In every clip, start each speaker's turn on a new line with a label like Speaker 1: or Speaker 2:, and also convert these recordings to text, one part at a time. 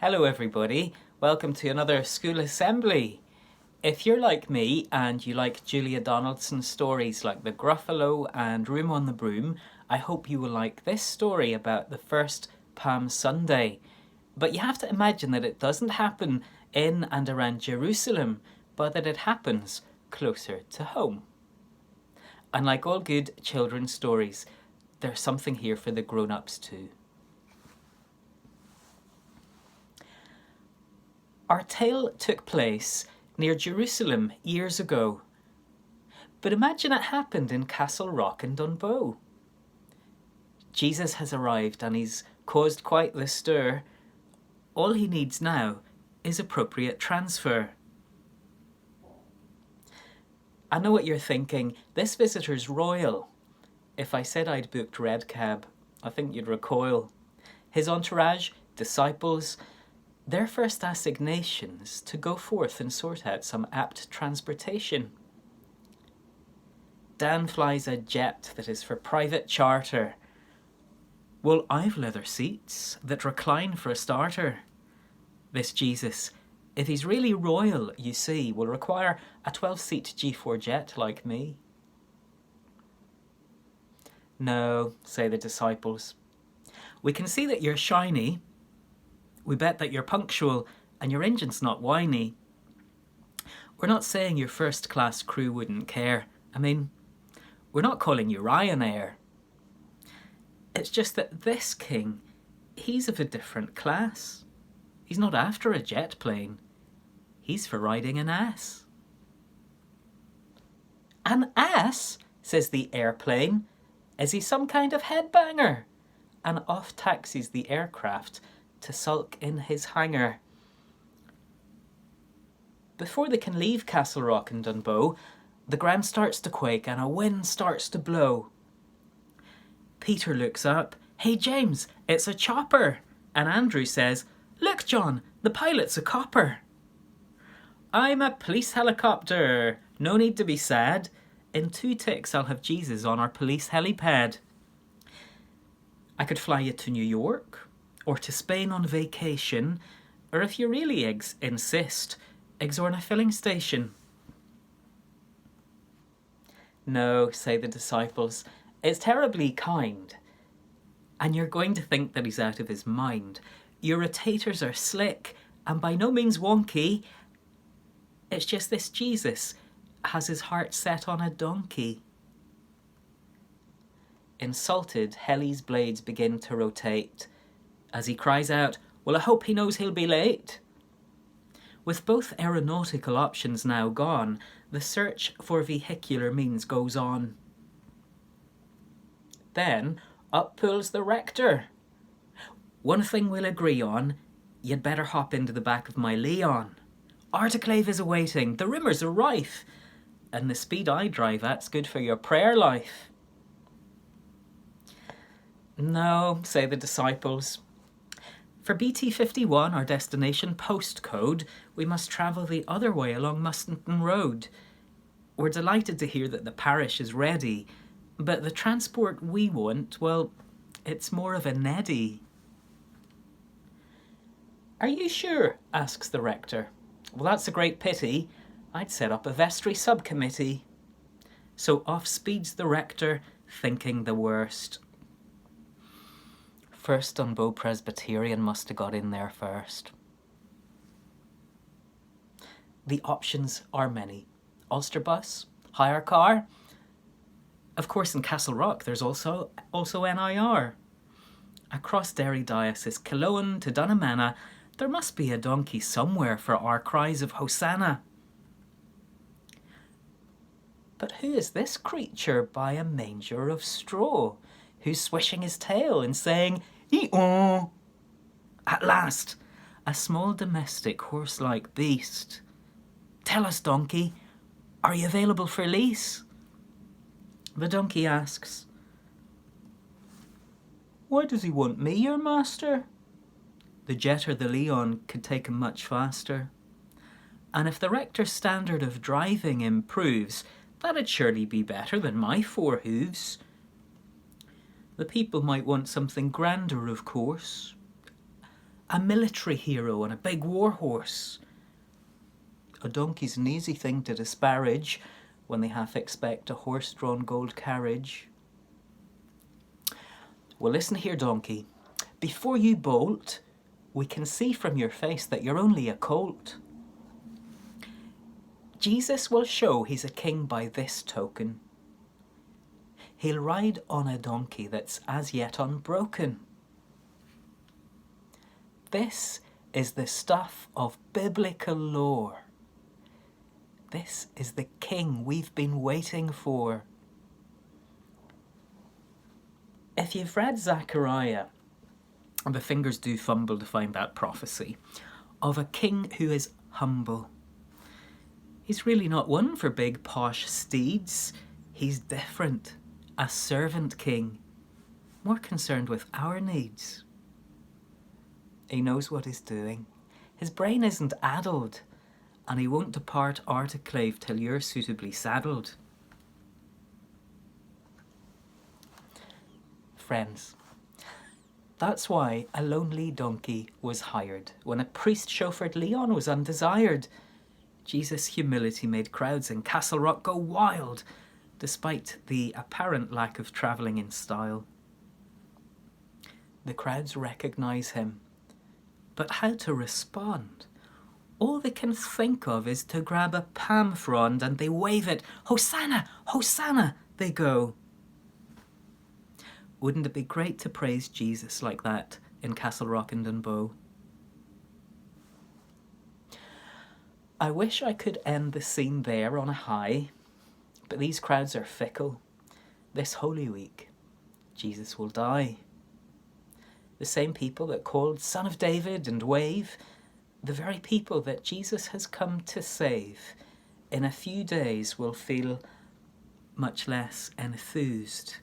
Speaker 1: Hello everybody, welcome to another school assembly. If you're like me and you like Julia Donaldson's stories like The Gruffalo and Room on the Broom, I hope you will like this story about the first Palm Sunday. But you have to imagine that it doesn't happen in and around Jerusalem, but that it happens closer to home. And like all good children's stories, there's something here for the grown-ups too. Our tale took place near Jerusalem years ago. But imagine it happened in Castle Rock in Dunbow. Jesus has arrived and he's caused quite the stir. All he needs now is appropriate transfer. I know what you're thinking, this visitor's royal. If I said I'd booked red cab, I think you'd recoil. His entourage, disciples, their first assignations to go forth and sort out some apt transportation. Dan flies a jet that is for private charter. Well, I've leather seats that recline for a starter. This Jesus, if he's really royal, you see, will require a 12-seat G4 jet like me. No, say the disciples. We can see that you're shiny. We bet that you're punctual and your engine's not whiny. We're not saying your first-class crew wouldn't care. I mean, we're not calling you Ryanair. It's just that this king, he's of a different class. He's not after a jet plane. He's for riding an ass. An ass, says the airplane. Is he some kind of headbanger? And off taxis the aircraft to sulk in his hangar. Before they can leave Castle Rock and Dunbow, the ground starts to quake and a wind starts to blow. Peter looks up. Hey James, it's a chopper. And Andrew says, look John, the pilot's a copper. I'm a police helicopter. No need to be sad. In 2 ticks I'll have Jesus on our police helipad. I could fly you to New York, or to Spain on vacation, or if you really insist, exhort a filling station. No, say the disciples, it's terribly kind, and you're going to think that he's out of his mind. Your rotators are slick, and by no means wonky. It's just this Jesus has his heart set on a donkey. Insulted, Heli's blades begin to rotate, as he cries out, well, I hope he knows he'll be late. With both aeronautical options now gone, the search for vehicular means goes on. Then up pulls the rector. One thing we'll agree on, you'd better hop into the back of my Leon. Articlave is awaiting, the rumours are rife, and the speed I drive at's good for your prayer life. No, say the disciples. For BT51, our destination postcode, we must travel the other way along Mustonton Road. We're delighted to hear that the parish is ready, but the transport we want, well, it's more of a neddy. Are you sure? Asks the rector. Well, that's a great pity. I'd set up a vestry subcommittee. So off speeds the rector, thinking the worst. First Dunbow Presbyterian must have got in there first. The options are many. Ulster bus, hire car. Of course in Castle Rock there's also NIR. Across Derry Diocese, Killowen to Dunnamana, there must be a donkey somewhere for our cries of Hosanna. But who is this creature by a manger of straw, who's swishing his tail and saying, ee-oh? At last, a small domestic horse-like beast. Tell us, donkey, are you available for lease? The donkey asks, why does he want me, your master? The jet or the Leon could take him much faster. And if the rector's standard of driving improves, that'd surely be better than my 4 hooves. The people might want something grander, of course. a military hero on a big war horse. A donkey's an easy thing to disparage when they half expect a horse-drawn gold carriage. Well, listen here, donkey. Before you bolt, we can see from your face that you're only a colt. Jesus will show he's a king by this token. He'll ride on a donkey that's as yet unbroken. This is the stuff of biblical lore. This is the king we've been waiting for. If you've read Zechariah, and the fingers do fumble to find that prophecy, of a king who is humble. He's really not one for big posh steeds. He's different, a servant king, more concerned with our needs. He knows what he's doing. His brain isn't addled, and he won't depart autoclave till you're suitably saddled. Friends, that's why a lonely donkey was hired. When a priest chauffeured Leon was undesired. Jesus' humility made crowds in Castle Rock go wild, despite the apparent lack of travelling in style. The crowds recognise him, but how to respond? All they can think of is to grab a palm frond and they wave it. Hosanna! Hosanna! They go. Wouldn't it be great to praise Jesus like that in Castle Rock and Dunbow? I wish I could end the scene there on a high, but these crowds are fickle. This Holy Week, Jesus will die. The same people that called Son of David and wave, the very people that Jesus has come to save, in a few days will feel much less enthused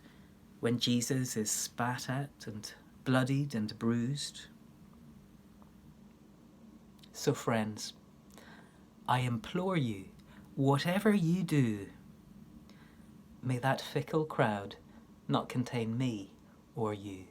Speaker 1: when Jesus is spat at and bloodied and bruised. So friends, I implore you, whatever you do, may that fickle crowd not contain me or you.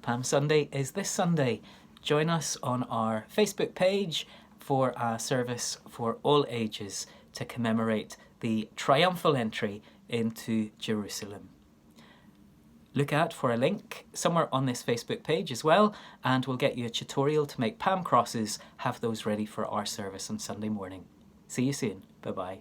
Speaker 1: Palm Sunday is this Sunday. Join us on our Facebook page for a service for all ages to commemorate the Triumphal Entry into Jerusalem. Look out for a link somewhere on this Facebook page as well, and we'll get you a tutorial to make palm crosses. Have those ready for our service on Sunday morning. See you soon. Bye-bye.